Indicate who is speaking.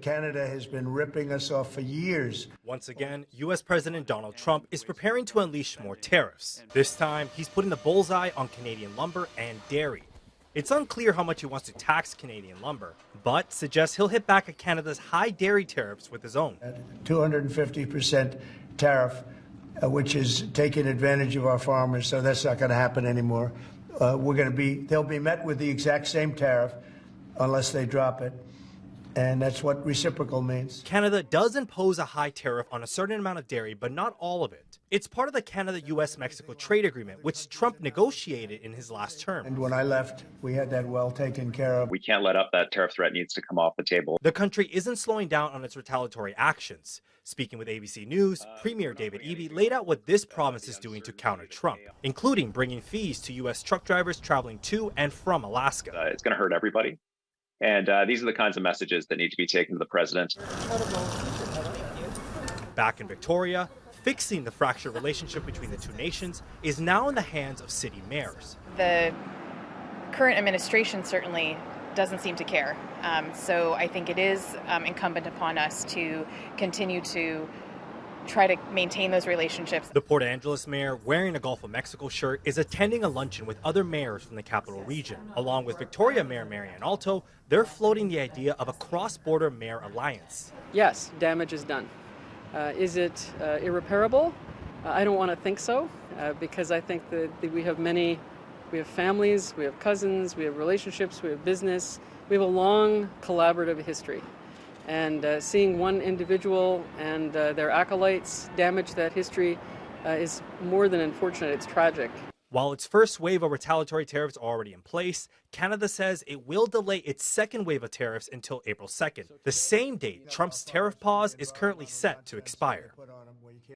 Speaker 1: Canada has been ripping us off for years.
Speaker 2: Once again, U.S. President Donald Trump is preparing to unleash more tariffs. This time, he's putting the bullseye on Canadian lumber and dairy. It's unclear how much he wants to tax Canadian lumber, but suggests he'll hit back at Canada's high dairy tariffs with his own.
Speaker 1: 250% tariff, which is taking advantage of our farmers, so that's not going to happen anymore. They'll be met with the exact same tariff unless they drop it. And that's what reciprocal means.
Speaker 2: Canada does impose a high tariff on a certain amount of dairy, but not all of it. It's part of the Canada-U.S.-Mexico trade agreement, which Trump negotiated in his last term.
Speaker 1: And when I left, we had that well taken care of.
Speaker 3: We can't let up. That tariff threat needs to come off the table.
Speaker 2: The country isn't slowing down on its retaliatory actions. Speaking with ABC News, Premier David Eby laid out what this province is doing to counter Trump, including bringing fees to U.S. truck drivers traveling to and from Alaska.
Speaker 3: It's going to hurt everybody. And these are the kinds of messages that need to be taken to the president.
Speaker 2: Back in Victoria, fixing the fractured relationship between the two nations is now in the hands of city mayors.
Speaker 4: The current administration certainly doesn't seem to care. So I think it is incumbent upon us to continue to try to maintain those relationships.
Speaker 2: The Port Angeles mayor, wearing a Gulf of Mexico shirt, is attending a luncheon with other mayors from the capital region. Along with Victoria Mayor Marianne Alto, they're floating the idea of a cross-border mayor alliance.
Speaker 5: Yes, damage is done. Is it irreparable? I don't want to think so, because I think that we have families, we have cousins, we have relationships, we have business. We have a long collaborative history. And seeing one individual and their acolytes damage that history is more than unfortunate. It's tragic.
Speaker 2: While its first wave of retaliatory tariffs are already in place, Canada says it will delay its second wave of tariffs until April 2nd, the same date Trump's tariff pause is currently set to expire.